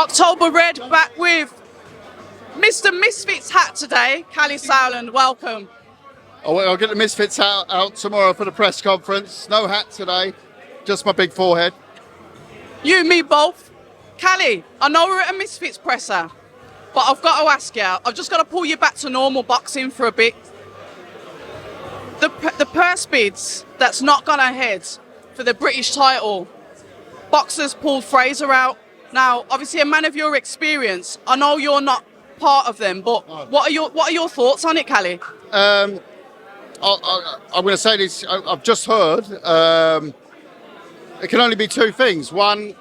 October Red back with Mr. Misfits hat today. Kalle Sauerland, welcome. I'll get the Misfits hat out tomorrow for the press conference. No hat today, just my big forehead. You and me both. Kalle, I know we're at a Misfits presser, but I've got to ask you, I've just got to pull you back to normal boxing for a bit. The purse bids that's not gone ahead for the British title, boxers pulled Fraser out. Now, obviously, a man of your experience, I know you're not part of them, but what are your thoughts on it, Kalle? I'm going to say this. I've just heard. It can only be two things. One,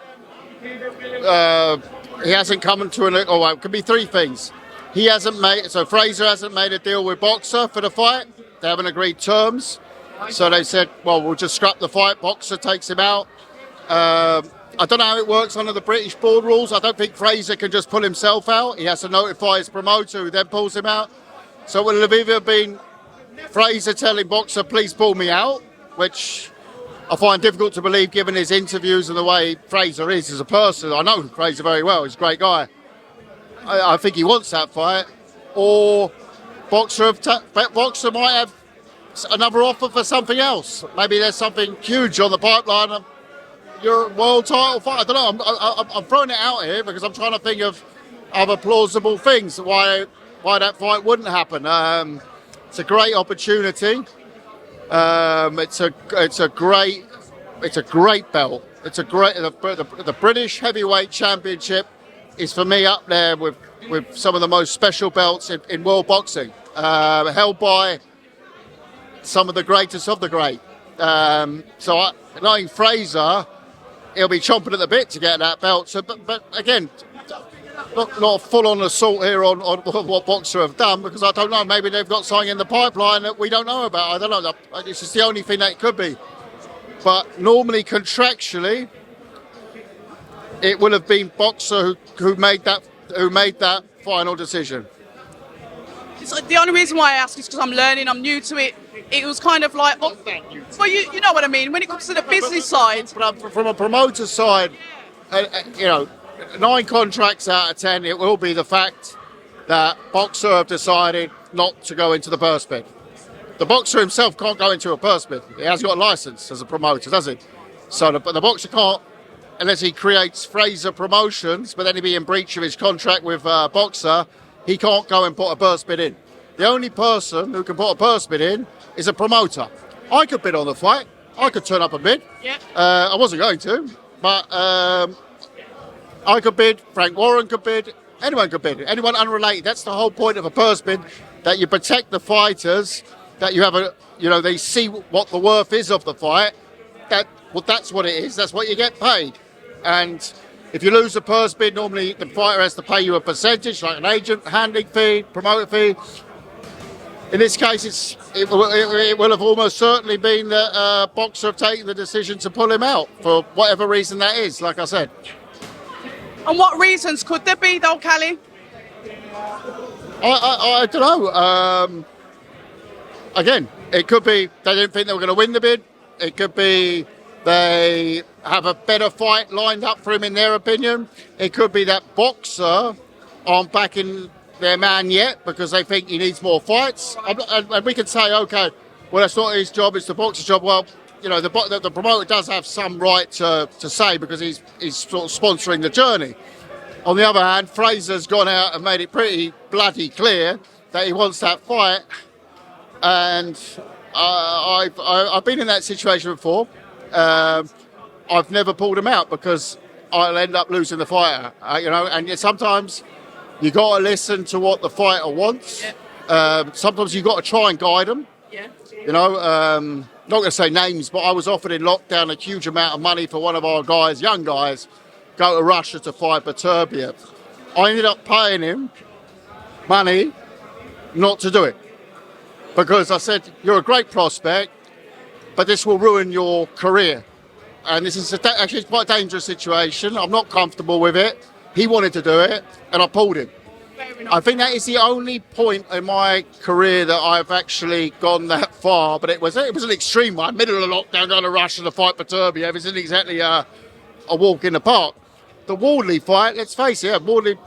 he hasn't come to an. Oh, it could be three things. He hasn't made. So Fraser hasn't made a deal with Boxer for the fight. They haven't agreed terms. So they said, well, we'll just scrap the fight. Boxer takes him out. I don't know how it works under the British board rules. I don't think Fraser can just pull himself out. He has to notify his promoter, who then pulls him out. So it will have either been Fraser telling Boxer, please pull me out, which I find difficult to believe given his interviews and the way Fraser is as a person. I know Fraser very well. He's a great guy. I think he wants that fight. Or Boxer might have another offer for something else. Maybe there's something huge on the pipeline. Your world title fight. I don't know. I'm throwing it out here because I'm trying to think of other plausible things why that fight wouldn't happen. It's a great opportunity. It's a great belt. It's a great the British Heavyweight Championship is for me up there with some of the most special belts in world boxing, held by some of the greatest of the great. So knowing Fraser, he'll be chomping at the bit to get that belt. So, but again, not full on assault here on what Boxer have done, because I don't know. Maybe they've got something in the pipeline that we don't know about. I don't know. This is the only thing that it could be. But normally, contractually, it will have been Boxer who made that final decision. So the only reason why I ask is because I'm learning. I'm new to it. It was kind of like, well, you know what I mean. When it comes to the business side, from a promoter side, 9 contracts out of 10, it will be the fact that Boxer have decided not to go into the purse bid. The Boxer himself can't go into a purse bid. He hasn't got a license as a promoter, does he? So the Boxer can't, unless he creates Fraser Promotions, but then he'd be in breach of his contract with Boxer. He can't go and put a purse bid in. The only person who can put a purse bid in is a promoter. I could bid on the fight. I could turn up and bid. Yeah. I wasn't going to, but I could bid. Frank Warren could bid. Anyone could bid. Anyone unrelated. That's the whole point of a purse bid, that you protect the fighters, that you have they see what the worth is of the fight. That's what it is. That's what you get paid. And if you lose a purse bid, normally the fighter has to pay you a percentage, like an agent, handling fee, promoter fee. In this case, it will have almost certainly been that Boxer have taken the decision to pull him out for whatever reason that is, like I said. And what reasons could there be, though, Kalle? I don't know. Again, it could be they didn't think they were going to win the bid. It could be they have a better fight lined up for him in their opinion. It could be that Boxer aren't backing their man yet because they think he needs more fights. And we can say, okay, well, that's not his job, it's the Boxer's job. Well, the promoter does have some right to say, because he's sort of sponsoring the journey. On the other hand, Fraser's gone out and made it pretty bloody clear that he wants that fight. And I've been in that situation before. I've never pulled him out because I'll end up losing the fighter. And sometimes you got to listen to what the fighter wants. Yeah. Sometimes you got to try and guide them. Yeah. Not going to say names, but I was offered in lockdown a huge amount of money for one of our guys, young guys, go to Russia to fight Beterbiev. I ended up paying him money not to do it, because I said, you're a great prospect, but this will ruin your career. And this is actually quite a dangerous situation. I'm not comfortable with it. He wanted to do it, and I pulled him. I think that is the only point in my career that I've actually gone that far, but it was an extreme one. Middle of lockdown, going to Russia to fight Beterbiev isn't exactly a walk in the park. the Wardley fight, let's face it, Wardley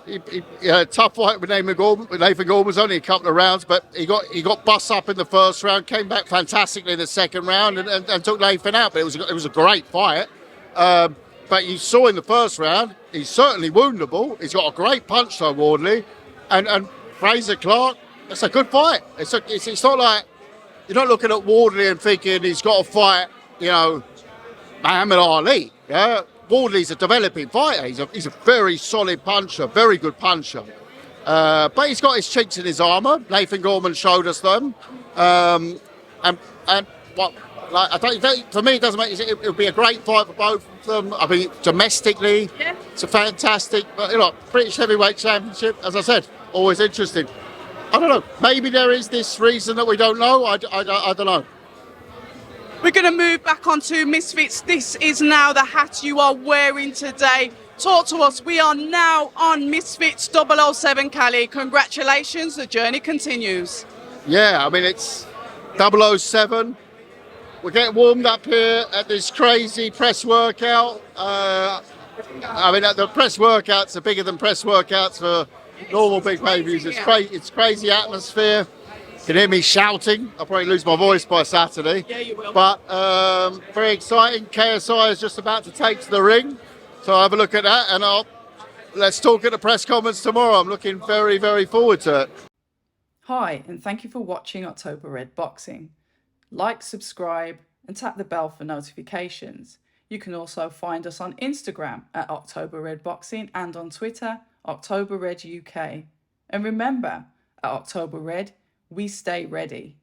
he had a tough fight with Nathan Gorman. Nathan Gorman was only a couple of rounds, but he got bust up in the first round, came back fantastically in the second round, and took Nathan out. But it was a great fight. But you saw in the first round, he's certainly woundable. He's got a great punch though, Wardley, and Fraser Clarke. It's a good fight. It's not like you're not looking at Wardley and thinking he's got to fight, Muhammad Ali. Yeah. Wardley's a developing fighter. He's a very solid puncher, very good puncher. But he's got his chinks in his armour. Nathan Gorman showed us them. For me, it doesn't make it would be a great fight for both of them. I mean, domestically, it's a fantastic. But British Heavyweight Championship, as I said, always interesting. I don't know. Maybe there is this reason that we don't know. I don't know. We're going to move back onto Misfits. This is now the hat you are wearing today. Talk to us. We are now on Misfits 007, Kalle. Congratulations. The journey continues. Yeah, I mean, it's 007. We're getting warmed up here at this crazy press workout. The press workouts are bigger than press workouts for normal big pay-per-views. It's crazy atmosphere. You can hear me shouting. I'll probably lose my voice by Saturday. Yeah, you will. But very exciting. KSI is just about to take to the ring. So I'll have a look at that, and let's talk at the press conference tomorrow. I'm looking very, very forward to it. Hi, and thank you for watching October Red Boxing. Like, subscribe, and tap the bell for notifications. You can also find us on Instagram at October Red Boxing and on Twitter, October Red UK. And remember, at October Red, we stay ready.